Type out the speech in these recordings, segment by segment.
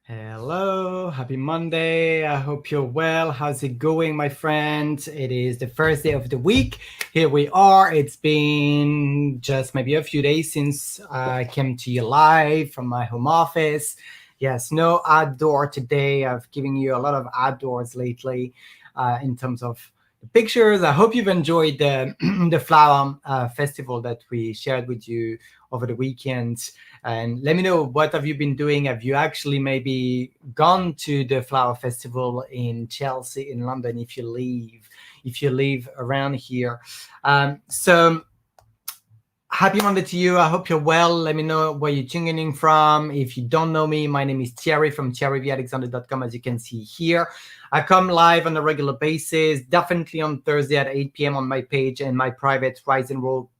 Hello, happy Monday. I hope you're well. How's it going, my friend? It is the first day of the week. Here we are. It's been just maybe a few days since I came to you live from my home office. Yes, no outdoor today. I've given you a lot of outdoors lately in terms of the pictures. I hope you've enjoyed the, the flower festival that we shared with you over the weekend. And let me know, what have you been doing? Have you actually maybe gone to the flower festival in Chelsea, in London, if you live around here? So happy Monday to you. I hope you're well. Let me know where you're tuning in from. If you don't know me, my name is Thierry from thierryvalexander.com, as you can see here. I come live on a regular basis, definitely on Thursday at 8 p.m. on my page and my private Rise and Roll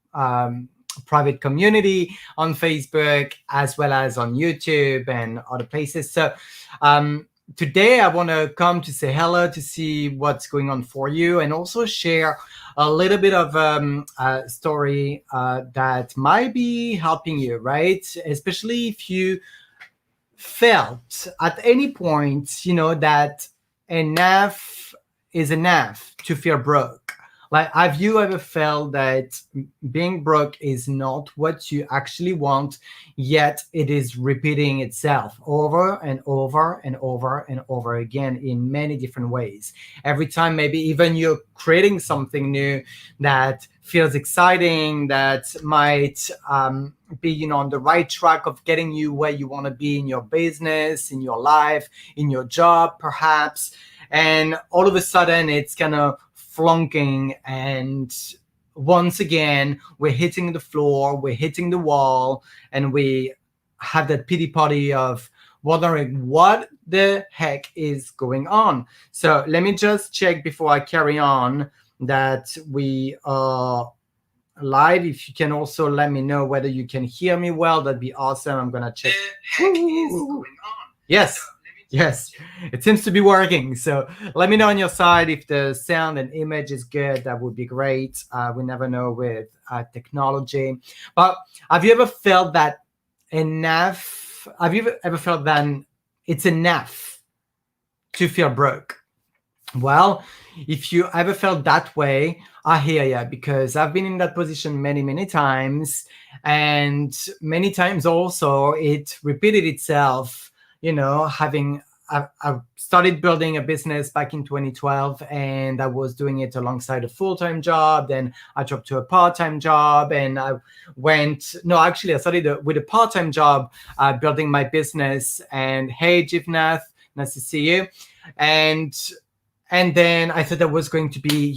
private community on Facebook, as well as on YouTube and other places. So today I want to come to say hello, to see what's going on for you, and also share a little bit of a story that might be helping you, right? Especially if you felt at any point, that enough is enough to feel broke. Like, have you ever felt that being broke is not what you actually want, yet it is repeating itself over and over and over and over again in many different ways? Every time, maybe even you're creating something new that feels exciting, that might be, on the right track of getting you where you want to be in your business, in your life, in your job, perhaps. And all of a sudden, it's kind of flunking, and once again we're hitting the floor, we're hitting the wall, and we have that pity party of wondering what the heck is going on. So let me just check before I carry on that we are live. If you can also let me know whether you can hear me well, that'd be awesome. I'm gonna check. The heck is going on? Yes. Yes, it seems to be working. So let me know on your side if the sound and image is good. That would be great. We never know with technology. But have you ever felt that enough? Have you ever felt that it's enough to feel broke? Well, if you ever felt that way, I hear you, because I've been in that position many, many times. And many times also it repeated itself. I started building a business back in 2012, and I was doing it alongside a full-time job. Then I dropped to a part-time job, and I started with a part-time job, building my business. And hey, Jivnath, nice to see you. And then I thought that was going to be,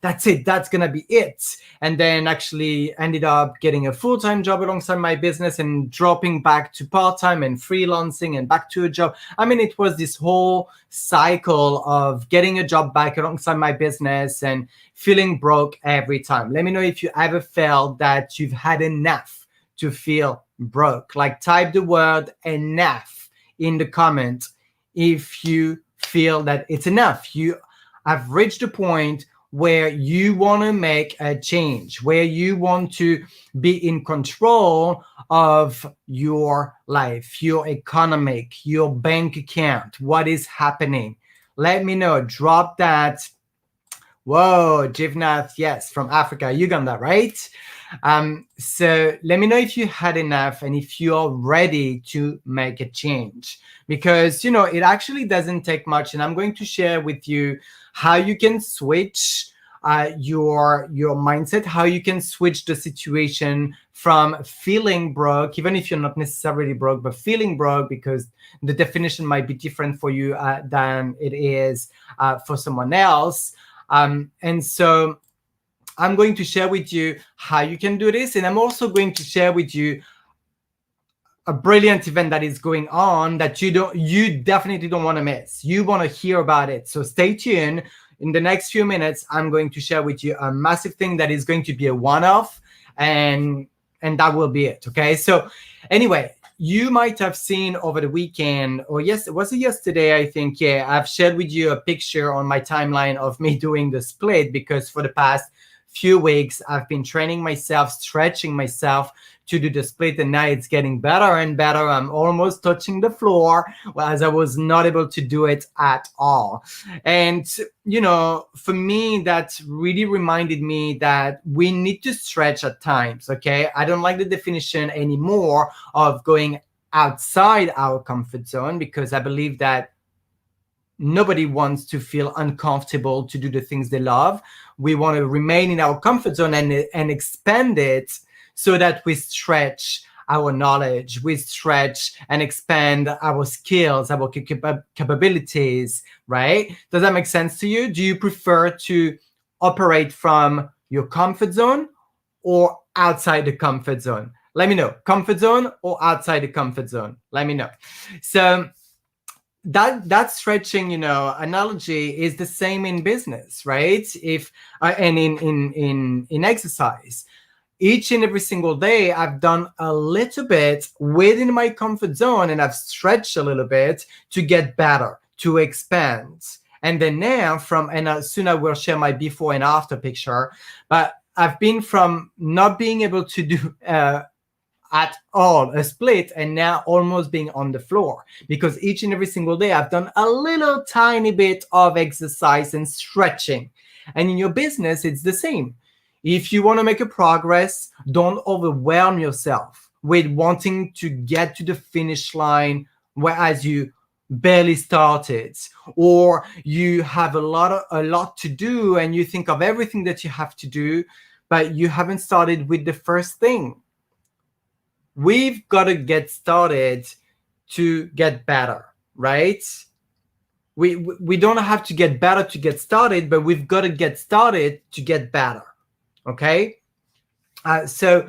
that's it, that's going to be it. And then actually ended up getting a full-time job alongside my business, and dropping back to part-time and freelancing and back to a job. I mean, it was this whole cycle of getting a job back alongside my business and feeling broke every time. Let me know if you ever felt that you've had enough to feel broke. Like, type the word enough in the comment if you feel that it's enough. You have reached a point where you want to make a change, where you want to be in control of your life, your economic, your bank account, what is happening. Let me know. Drop that. Whoa, Jivnath, yes, from Africa, Uganda, right? So let me know if you had enough and if you're ready to make a change, because it actually doesn't take much. And I'm going to share with you how you can switch your mindset, how you can switch the situation from feeling broke, even if you're not necessarily broke, but feeling broke, because the definition might be different for you than it is for someone else. And so I'm going to share with you how you can do this. And I'm also going to share with you a brilliant event that is going on that you definitely don't want to miss. You want to hear about it. So stay tuned. In the next few minutes, I'm going to share with you a massive thing that is going to be a one-off, and that will be it. Okay. So anyway, you might have seen over the weekend, or was it yesterday? I think, yeah, I've shared with you a picture on my timeline of me doing the split, because for the past few weeks, I've been training myself, stretching myself to do the split, and now it's getting better and better. I'm almost touching the floor, whereas I was not able to do it at all. And, for me, that really reminded me that we need to stretch at times, okay? I don't like the definition anymore of going outside our comfort zone, because I believe that nobody wants to feel uncomfortable to do the things they love. We want to remain in our comfort zone and expand it, so that we stretch our knowledge, we stretch and expand our skills, our capabilities, right? Does that make sense to you? Do you prefer to operate from your comfort zone or outside the comfort zone? Let me know. Comfort zone or outside the comfort zone? Let me know. So that stretching, analogy is the same in business, right? If and in exercise, each and every single day, I've done a little bit within my comfort zone, and I've stretched a little bit to get better, to expand. And then now and soon I will share my before and after picture, but I've been from not being able to do at all a split, and now almost being on the floor, because each and every single day I've done a little tiny bit of exercise and stretching. And in your business, it's the same. If you want to make a progress, don't overwhelm yourself with wanting to get to the finish line whereas you barely started, or you have a lot to do and you think of everything that you have to do, but you haven't started with the first thing. We've got to get started to get better, right? We don't have to get better to get started, but we've got to get started to get better. Okay? So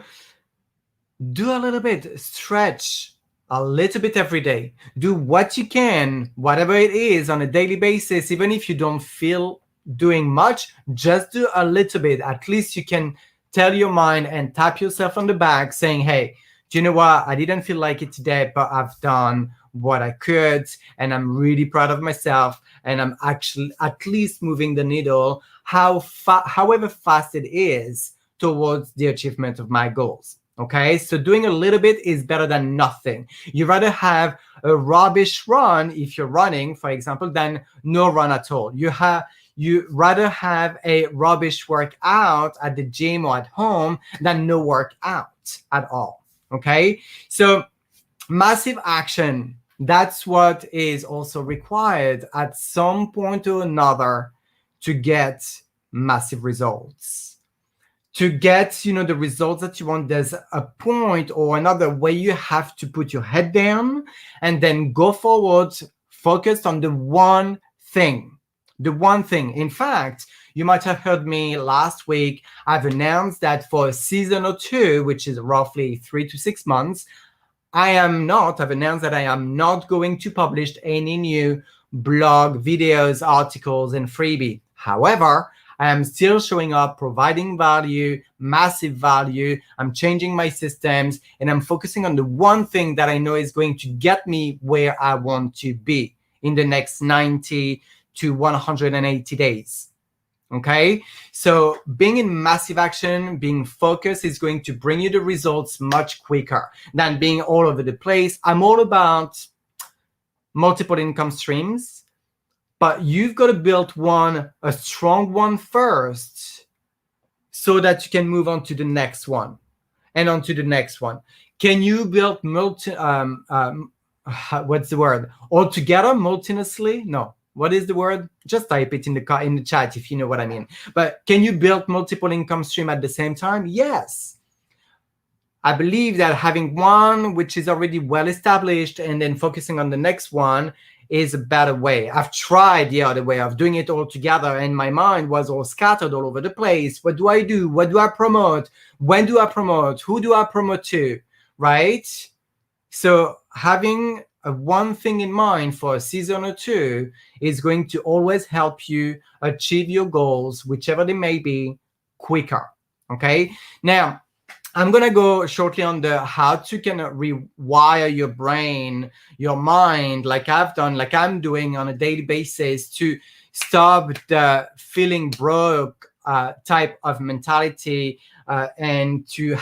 do a little bit, stretch a little bit every day. Do what you can, whatever it is, on a daily basis. Even if you don't feel doing much, just do a little bit. At least you can tell your mind and tap yourself on the back saying, hey, do you know what? I didn't feel like it today, but I've done what I could, and I'm really proud of myself, and I'm actually at least moving the needle, however fast it is, towards the achievement of my goals. Okay, so doing a little bit is better than nothing. You'd rather have a rubbish run if you're running, for example, than no run at all. You rather have a rubbish workout at the gym or at home than no workout at all. Okay, so massive action, that's what is also required at some point or another to get massive results. To get, the results that you want, there's a point or another where you have to put your head down and then go forward, focused on the one thing. The one thing. In fact, you might have heard me last week. I've announced that for a season or two, which is roughly 3 to 6 months, I've announced that I am not going to publish any new blog, videos, articles, and freebie. However, I am still showing up, providing value, massive value. I'm changing my systems, and I'm focusing on the one thing that I know is going to get me where I want to be in the next 90 to 180 days. Okay, so being in massive action, being focused, is going to bring you the results much quicker than being all over the place. I'm all about multiple income streams, but you've got to build a strong one first, so that you can move on to the next one and on to the next one. Can you build what's the word? Altogether, multinously? No. What is the word? Just type it in the chat if you know what I mean. But can you build multiple income stream at the same time? Yes. I believe that having one which is already well established and then focusing on the next one is a better way. I've tried the other way of doing it all together, and my mind was all scattered all over the place. What do I do? What do I promote? When do I promote? Who do I promote to? Right? So having one thing in mind for a season or two is going to always help you achieve your goals, whichever they may be, quicker. Okay, now I'm gonna go shortly on the how to kind of rewire your brain, your mind, like I'm doing on a daily basis, to stop the feeling broke type of mentality, and to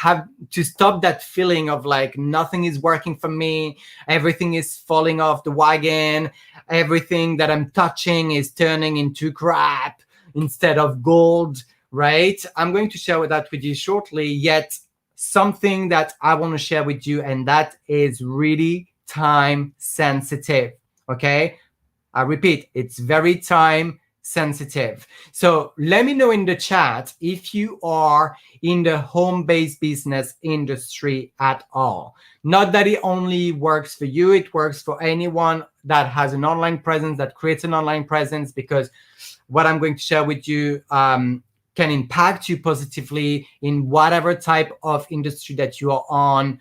stop that feeling of like nothing is working for me, everything is falling off the wagon, everything that I'm touching is turning into crap instead of gold, right? I'm going to share that with you shortly, yet something that I want to share with you, and that is really time sensitive. Okay, I repeat, it's very time sensitive. So let me know in the chat if you are in the home-based business industry at all. Not that it only works for you, it works for anyone that has an online presence, that creates an online presence, because what I'm going to share with you can impact you positively in whatever type of industry that you are on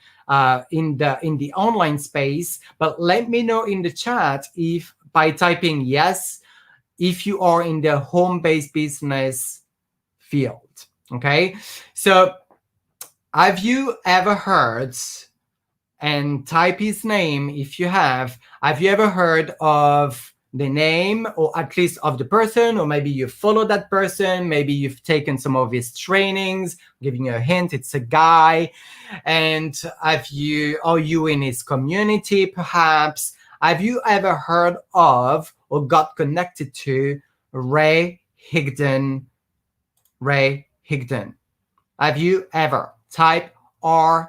in the online space. But let me know in the chat if by typing yes, if you are in the home-based business field. Okay, so have you ever heard, and type his name if you have you ever heard of the name, or at least of the person, or maybe you follow that person, maybe you've taken some of his trainings? I'm giving you a hint, it's a guy. And are you in his community perhaps? Have you ever heard of or got connected to Ray Higdon? Ray Higdon. Have you ever? Type RH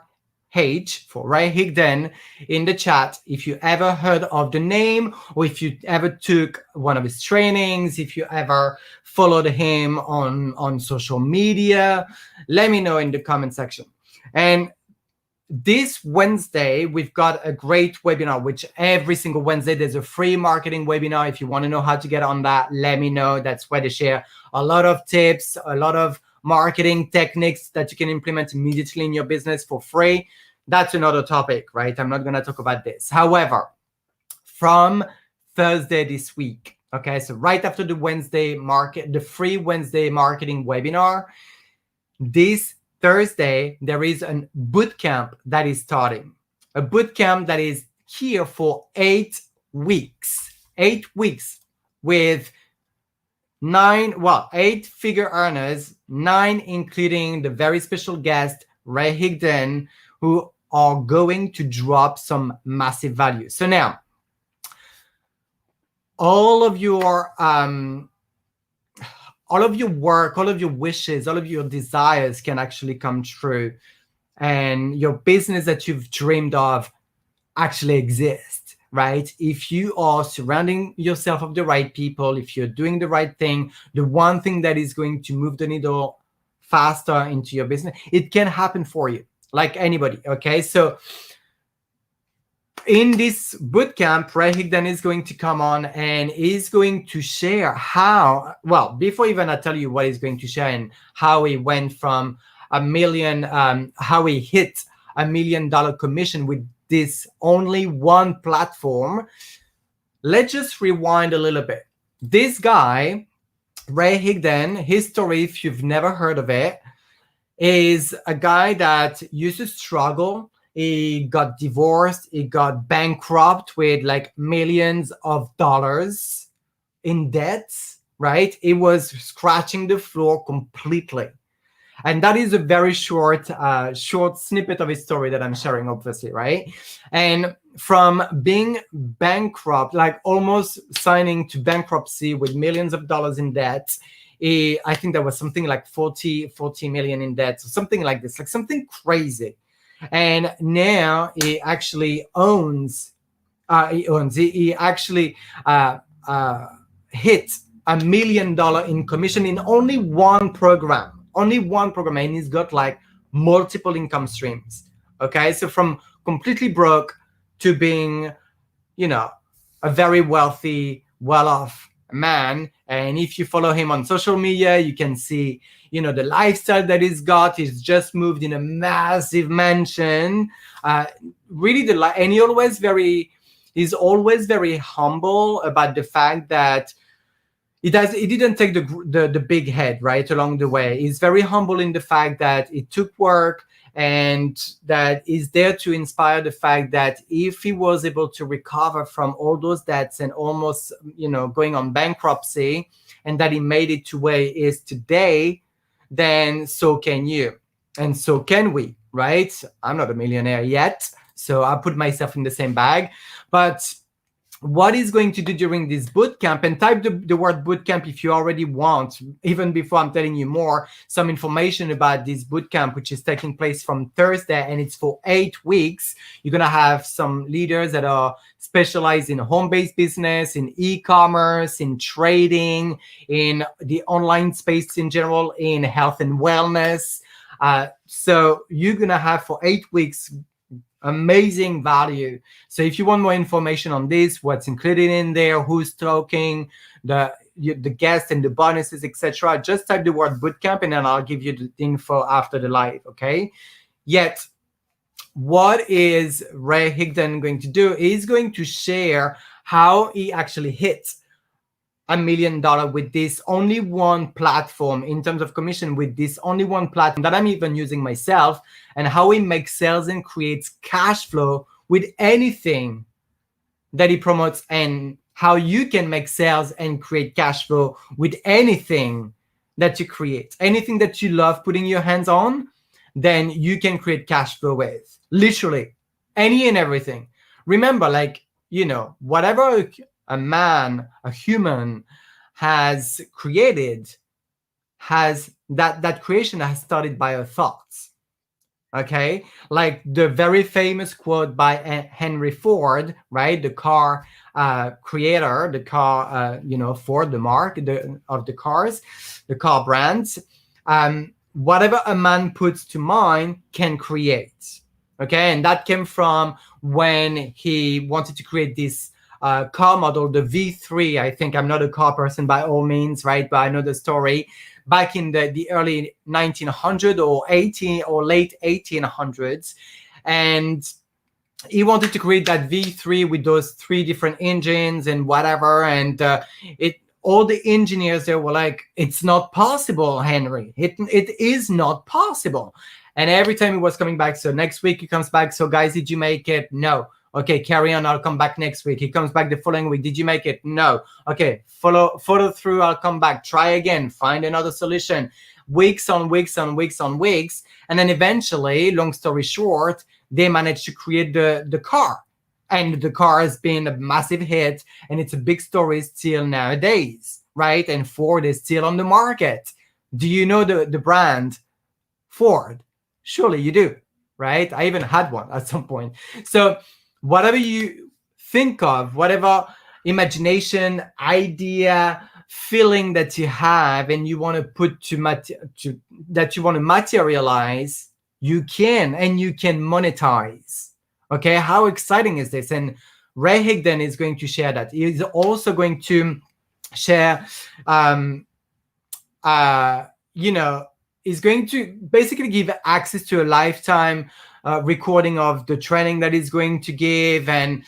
for Ray Higdon in the chat if you ever heard of the name, or if you ever took one of his trainings, if you ever followed him on social media. Let me know in the comment section. And this Wednesday, we've got a great webinar, which every single Wednesday, there's a free marketing webinar. If you want to know how to get on that, let me know. That's where they share a lot of tips, a lot of marketing techniques that you can implement immediately in your business for free. That's another topic, right? I'm not going to talk about this. However, from Thursday this week, okay, so right after the free Wednesday marketing webinar, this Thursday, there is a boot camp that is starting. A boot camp that is here for 8 weeks. 8 weeks with 8-figure earners, 9 including the very special guest, Ray Higdon, who are going to drop some massive value. So now, all of your work, all of your wishes, all of your desires can actually come true. And your business that you've dreamed of actually exists, right? If you are surrounding yourself with the right people, if you're doing the right thing, the one thing that is going to move the needle faster into your business, it can happen for you, like anybody, okay? So in this bootcamp, Ray Higdon is going to come on and is going to share before even I tell you what he's going to share and how he went from how he hit $1 million commission with this only one platform, let's just rewind a little bit. This guy, Ray Higdon, his story, if you've never heard of it, is a guy that used to struggle. He got divorced. He got bankrupt with like millions of dollars in debts, right? He was scratching the floor completely. And that is a very short snippet of his story that I'm sharing, obviously, right? And from being bankrupt, like almost signing to bankruptcy with millions of dollars in debt, I think there was something like 40 million in debt, so something like this, like something crazy. And now he actually he actually hit $1 million in commission in only one program, and he's got like multiple income streams. Okay, so from completely broke to being, a very wealthy, well-off man. And if you follow him on social media, you can see, the lifestyle that he's got. He's just moved in a massive mansion. Really, and he's always very humble about the fact that he didn't take the big head right along the way. He's very humble in the fact that it took work, and that is there to inspire the fact that if he was able to recover from all those debts and almost, going on bankruptcy, and that he made it to where he is today, then so can you. And so can we, right? I'm not a millionaire yet, so I put myself in the same bag. But what is going to do during this bootcamp, and type the word bootcamp if you already want, even before I'm telling you more, some information about this bootcamp, which is taking place from Thursday, and it's for 8 weeks. You're going to have some leaders that are specialized in home-based business, in e-commerce, in trading, in the online space in general, in health and wellness. So you're going to have for 8 weeks amazing value. So if you want more information on this, what's included in there, who's talking, the guests and the bonuses, etc., just type the word bootcamp and then I'll give you the info after the live. Okay. Yet what is Ray Higdon going to do? He's going to share how he actually hit $1 million with this only one platform in terms of commission, with this only one platform that I'm even using myself, and how he makes sales and creates cash flow with anything that he promotes, and how you can make sales and create cash flow with anything that you create. Anything that you love putting your hands on, then you can create cash flow with. Literally any and everything. Remember, like, whatever a man, a human has created, has that creation has started by our thoughts. Okay, like the very famous quote by Henry Ford, right? The car creator, the car, Ford, the mark of the cars, the car brands. Whatever a man puts to mind can create. Okay, and that came from when he wanted to create this car model, the V3. I think, I'm not a car person by all means, right? But I know the story. Back in the early 1900s or late 1800s. And he wanted to create that V3 with those 3 different engines and whatever. And all the engineers there were like, it's not possible, Henry. It is not possible. And every time he was coming back, so next week he comes back. So guys, did you make it? No. Okay, carry on. I'll come back next week. He comes back the following week. Did you make it? No. Okay, follow through. I'll come back. Try again. Find another solution. Weeks on weeks on weeks on weeks. And then eventually, long story short, they managed to create the car. And the car has been a massive hit. And it's a big story still nowadays, right? And Ford is still on the market. Do you know the brand Ford? Surely you do, right? I even had one at some point. So whatever you think of, whatever imagination, idea, feeling that you have, and you want to put that you want to materialize, you can, and you can monetize. Okay, how exciting is this? And Ray Higdon is going to share that. He's also going to share, is going to basically give access to a lifetime recording of the training that he's going to give, and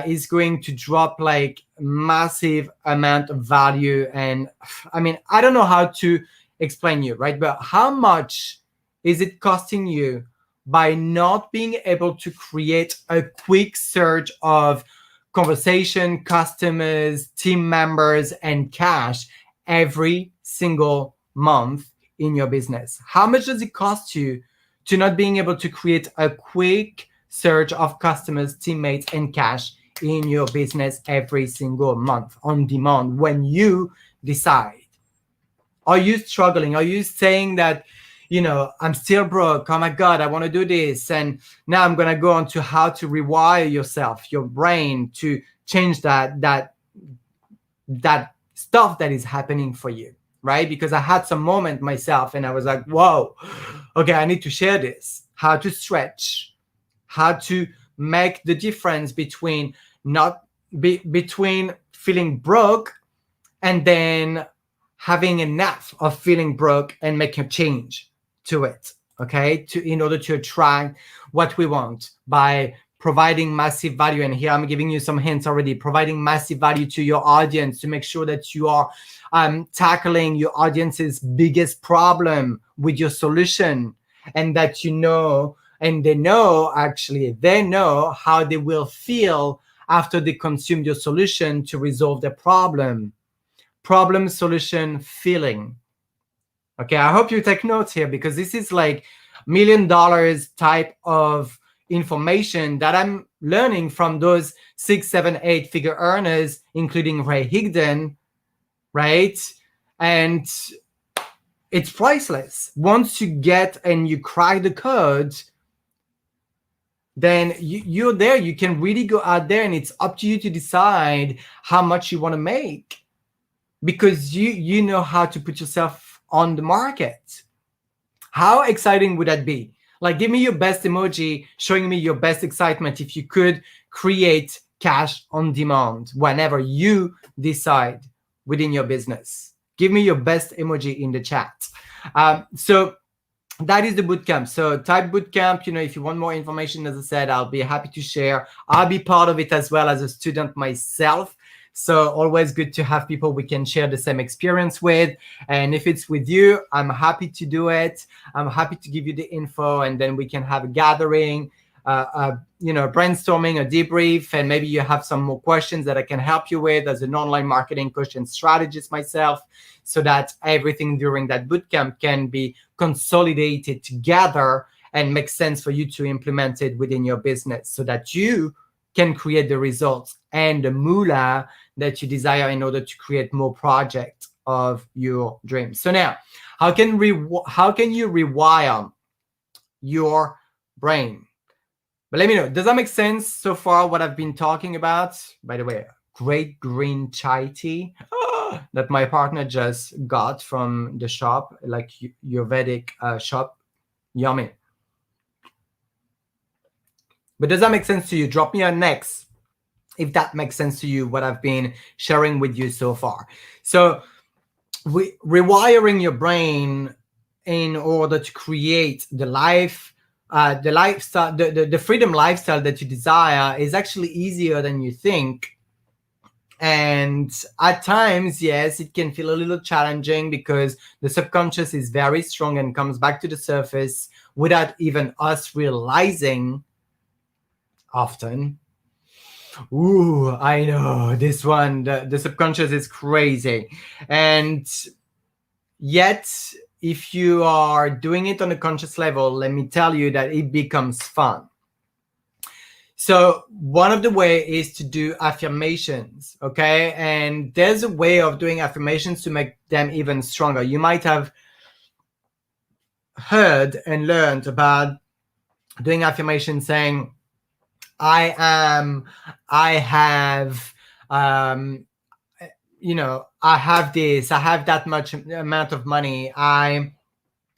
is going to drop like massive amount of value. And I mean, I don't know how to explain you, right? But how much is it costing you by not being able to create a quick surge of conversation, customers, team members, and cash every single month in your business? How much does it cost you to not being able to create a quick surge of customers, teammates, and cash in your business every single month on demand when you decide? Are you struggling? Are you saying that, I'm still broke? Oh my God, I want to do this. And now I'm going to go on to how to rewire yourself, your brain, to change that stuff that is happening for you. Right? Because I had some moment myself and I was like, whoa, okay, I need to share this. How to stretch, how to make the difference between between feeling broke and then having enough of feeling broke and make a change to it. Okay, in order to attract what we want by providing massive value. And here I'm giving you some hints already, providing massive value to your audience to make sure that you are tackling your audience's biggest problem with your solution, and that and they know how they will feel after they consume your solution to resolve their problem. Problem, solution, feeling. Okay, I hope you take notes here, because this is like $1 million type of information that I'm learning from those 6, 7, 8 figure earners, including Ray Higdon, right? And it's priceless. Once you get and you crack the code, then you're there. You can really go out there, and it's up to you to decide how much you want to make, because you know how to put yourself on the market. How exciting would that be? Like, give me your best emoji showing me your best excitement if you could create cash on demand whenever you decide within your business. Give me your best emoji in the chat. So that is the bootcamp. So type bootcamp, if you want more information, as I said, I'll be happy to share. I'll be part of it as well as a student myself. So always good to have people we can share the same experience with. And if it's with you, I'm happy to do it. I'm happy to give you the info, and then we can have a gathering, brainstorming, a debrief, and maybe you have some more questions that I can help you with as an online marketing coach and strategist myself, so that everything during that bootcamp can be consolidated together and make sense for you to implement it within your business, so that you can create the results and the moolah that you desire in order to create more projects of your dreams. So now, how can you rewire your brain? But let me know, does that make sense so far, what I've been talking about? By the way, great green chai tea that my partner just got from the shop, like Ayurvedic shop. Yummy. But does that make sense to you? Drop me a next if that makes sense to you, what I've been sharing with you so far. So rewiring your brain in order to create the lifestyle, the freedom lifestyle that you desire is actually easier than you think. And at times, yes, it can feel a little challenging, because the subconscious is very strong and comes back to the surface without even us realizing often. Ooh, I know this one. The subconscious is crazy. And yet, if you are doing it on a conscious level, let me tell you that it becomes fun. So one of the ways is to do affirmations, okay? And there's a way of doing affirmations to make them even stronger. You might have heard and learned about doing affirmations saying, I have, I have this, I have that much amount of money, I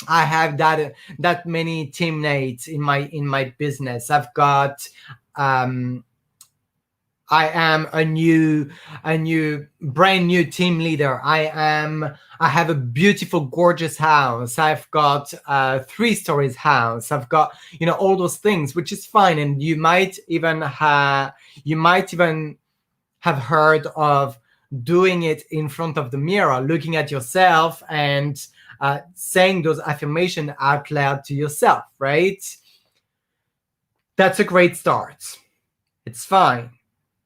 have that many teammates in my business, I've got, I am a brand new team leader. I have a beautiful, gorgeous house. I've got a 3 stories house. I've got, all those things, which is fine. And you might even have heard of doing it in front of the mirror, looking at yourself and saying those affirmations out loud to yourself, right? That's a great start. It's fine.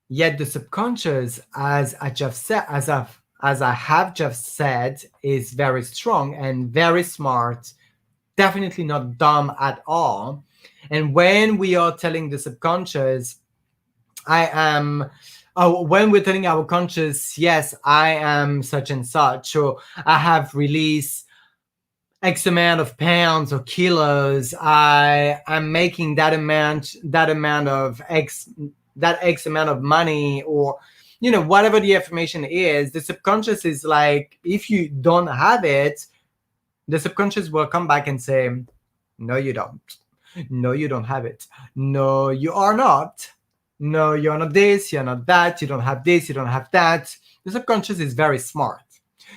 Yet the subconscious, as I have just said, is very strong and very smart, definitely not dumb at all. And when we are telling the subconscious, when we're telling our conscious, yes, I am such and such, or I have released X amount of pounds or kilos, I am making that amount of X amount of money, or whatever the affirmation is, the subconscious is like, if you don't have it, the subconscious will come back and say, no, you don't. No, you don't have it. No, you are not. No, you're not this, you're not that, you don't have this, you don't have that. The subconscious is very smart.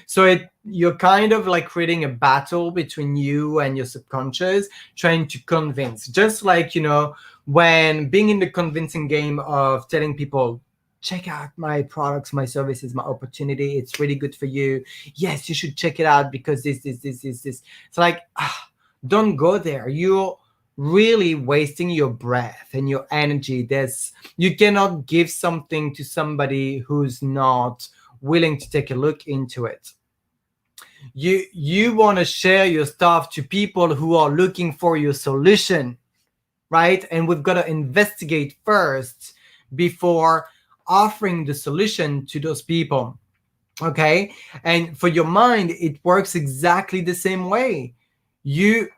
So you're kind of like creating a battle between you and your subconscious, trying to convince. Just like, when being in the convincing game of telling people, check out my products, my services, my opportunity, it's really good for you. Yes, you should check it out because this. It's like, don't go there. You're really wasting your breath and your energy. You cannot give something to somebody who's not willing to take a look into it. You want to share your stuff to people who are looking for your solution, right? And we've got to investigate first before offering the solution to those people. Okay. And for your mind, it works exactly the same way. You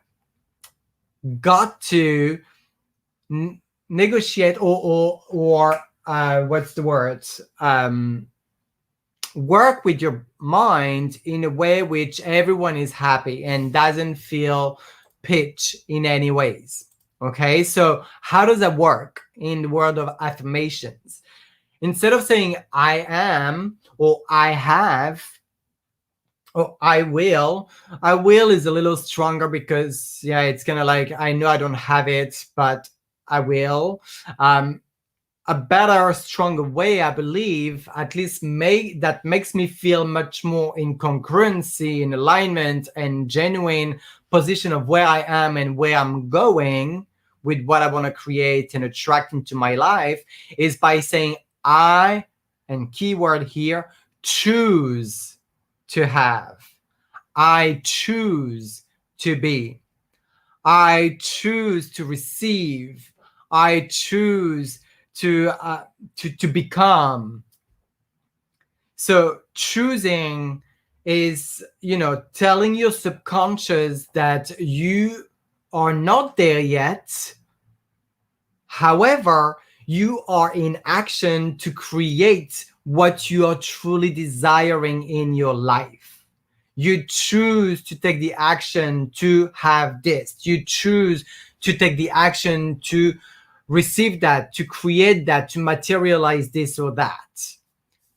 got to negotiate or what's the word? Work with your mind in a way which everyone is happy and doesn't feel pitch in any ways. Okay, so how does that work in the world of affirmations? Instead of saying I am or I have or I will is a little stronger because yeah, it's kind of like I know I don't have it, but I will. A better, stronger way, I believe, at least that makes me feel much more in congruency, in alignment, and genuine position of where I am and where I'm going with what I want to create and attract into my life, is by saying I, and keyword here, choose to have. I choose to be. I choose to receive. I choose to become. So choosing is, telling your subconscious that you are not there yet. However, you are in action to create what you are truly desiring in your life. You choose to take the action to have this. You choose to take the action to receive that, to create that, to materialize this or that.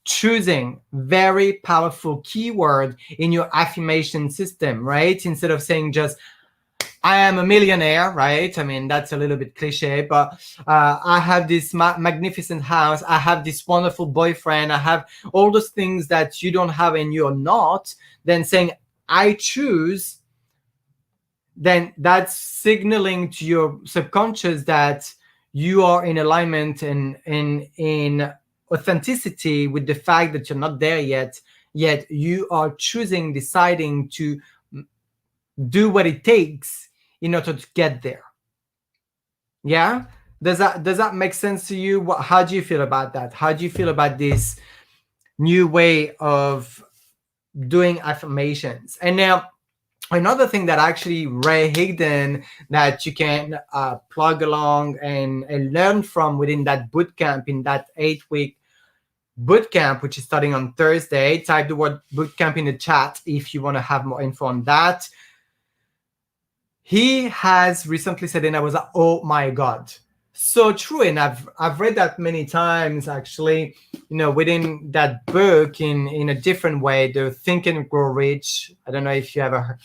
Choosing, very powerful keyword in your affirmation system, right? Instead of saying just, I am a millionaire, right? I mean, that's a little bit cliche, but I have this magnificent house. I have this wonderful boyfriend. I have all those things that you don't have and you're not. Then saying, I choose, then that's signaling to your subconscious that you are in alignment and in authenticity with the fact that you're not there yet you are choosing, deciding to do what it takes in order to get there. Yeah, does that make sense to you? How do you feel about that? How do you feel about this new way of doing affirmations? And now another thing that actually Ray Higdon that you can plug along and learn from within that bootcamp, in that 8-week bootcamp, which is starting on Thursday. Type the word bootcamp in the chat if you want to have more info on that. He has recently said, and I was like, oh my God, so true. And I've read that many times actually, within that book in a different way, the Think and Grow Rich. I don't know if you ever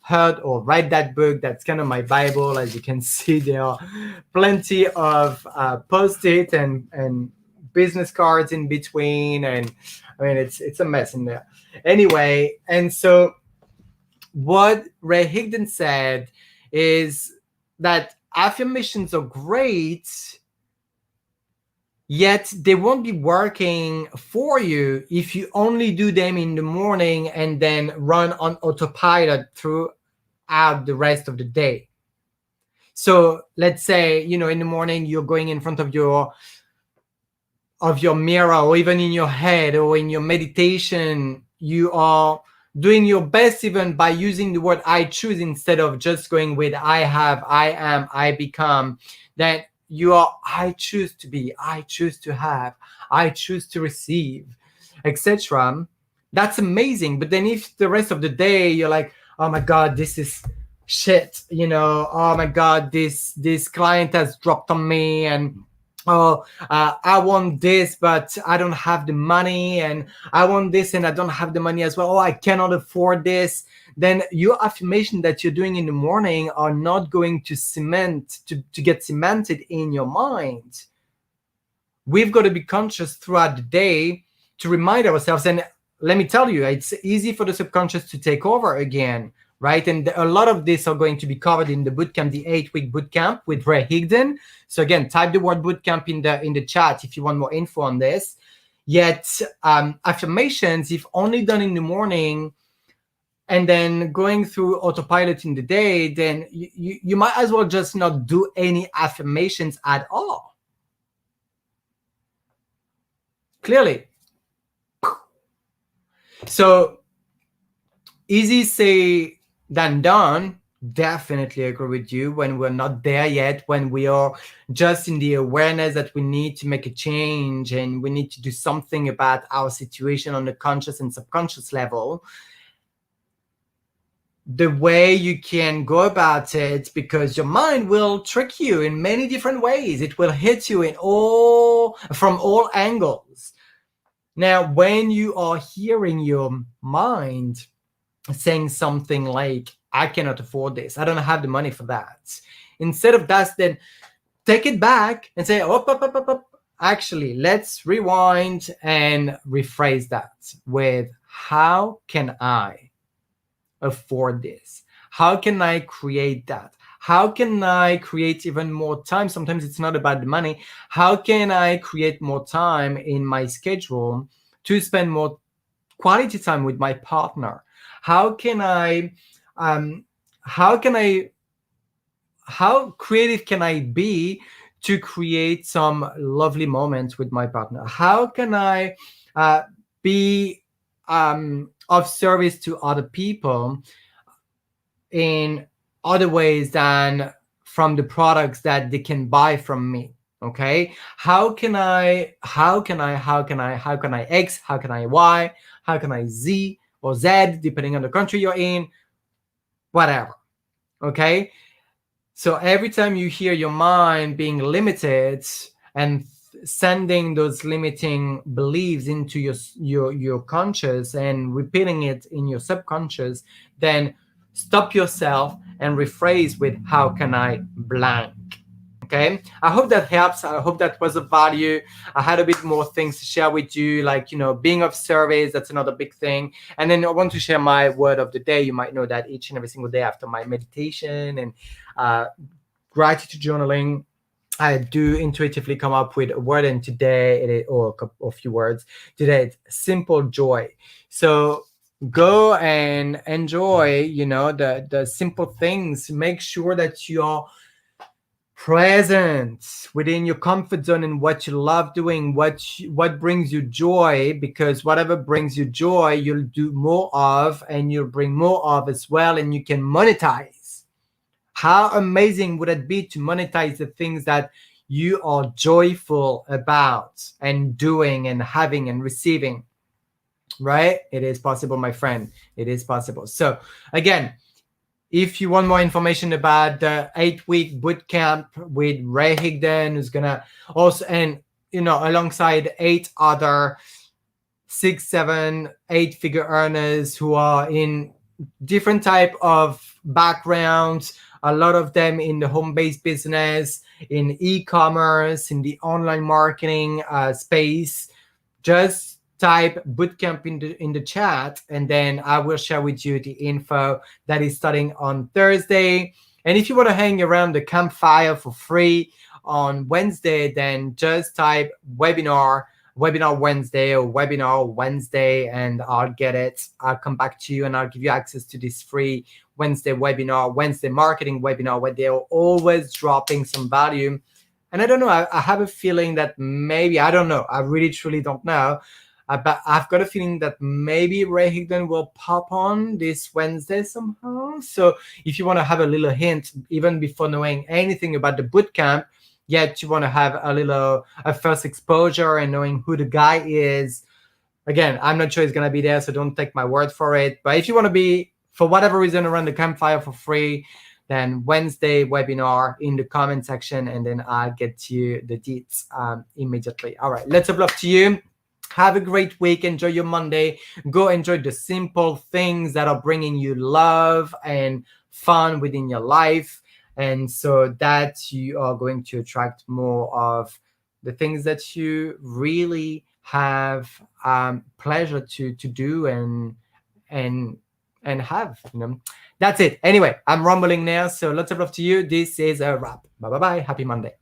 heard or read that book. That's kind of my Bible. As you can see, there are plenty of post-it and business cards in between. And I mean, it's a mess in there. Anyway, and so what Ray Higdon said is that affirmations are great, yet they won't be working for you if you only do them in the morning and then run on autopilot throughout the rest of the day. So let's say, in the morning, you're going in front of your mirror, or even in your head, or in your meditation, you are doing your best even by using the word I choose instead of just going with I have, I am, I become. Then you are, I choose to be, I choose to have, I choose to receive, etc. That's amazing. But then if the rest of the day you're like, oh my God, this is shit, oh my God, this client has dropped on me, and I want this, but I don't have the money, and I want this and I don't have the money as well. Oh, I cannot afford this. Then your affirmation that you're doing in the morning are not going to get cemented in your mind. We've got to be conscious throughout the day to remind ourselves. And let me tell you, it's easy for the subconscious to take over again. Right. And a lot of this are going to be covered in the bootcamp, the 8-week bootcamp with Ray Higdon. So again, type the word bootcamp in the chat if you want more info on this. Yet affirmations, if only done in the morning, and then going through autopilot in the day, then you might as well just not do any affirmations at all. Clearly. So easy say than done. Definitely agree with you. When we're not there yet, when we are just in the awareness that we need to make a change and we need to do something about our situation on the conscious and subconscious level, the way you can go about it, because your mind will trick you in many different ways. It will hit you from all angles. Now, when you are hearing your mind saying something like, I cannot afford this, I don't have the money for that, instead of that, then take it back and say, actually, let's rewind and rephrase that with, how can I afford this? How can I create that? How can I create even more time? Sometimes it's not about the money. How can I create more time in my schedule to spend more quality time with my partner? How creative can I be to create some lovely moments with my partner? How can I be of service to other people in other ways than from the products that they can buy from me? Okay, how can I X, how can I Y, how can I Z or Z, depending on the country you're in, whatever. Okay, so every time you hear your mind being limited and sending those limiting beliefs into your conscious and repeating it in your subconscious, then stop yourself and rephrase with, how can I blank? Okay, I hope that helps. I hope that was of value. I had a bit more things to share with you, like, being of service. That's another big thing. And then I want to share my word of the day. You might know that each and every single day after my meditation and gratitude journaling, I do intuitively come up with a word, and today or a few words. Today it's simple joy. So go and enjoy, the simple things. Make sure that you're present within your comfort zone and what you love doing, what brings you joy, because whatever brings you joy, you'll do more of, and you'll bring more of as well, and you can monetize. How amazing would it be to monetize the things that you are joyful about and doing and having and receiving, right? It is possible, my friend. It is possible. So again, if you want more information about the 8-week boot camp with Ray Higdon, who's gonna also, and alongside 8 other 6, 7, 8-figure earners who are in different type of backgrounds, a lot of them in the home-based business, in e-commerce, in the online marketing space, just type bootcamp in the chat, and then I will share with you the info that is starting on Thursday. And if you want to hang around the campfire for free on Wednesday, then just type webinar Wednesday or webinar Wednesday, and I'll get it. I'll come back to you and I'll give you access to this free Wednesday webinar, Wednesday marketing webinar, where they're always dropping some value. And I don't know, I have a feeling that maybe, I don't know, I really truly don't know, but I've got a feeling that maybe Ray Higdon will pop on this Wednesday somehow. So if you want to have a little hint, even before knowing anything about the bootcamp, yet you want to have a first exposure and knowing who the guy is. Again, I'm not sure he's going to be there, so don't take my word for it. But if you want to be, for whatever reason, around the campfire for free, then Wednesday webinar in the comment section, and then I'll get you the deets immediately. All right, let's have love to you. Have a great week. Enjoy your Monday. Go enjoy the simple things that are bringing you love and fun within your life. And so that you are going to attract more of the things that you really have pleasure to do and have. That's it. Anyway, I'm rumbling now. So lots of love to you. This is a wrap. Bye-bye. Happy Monday.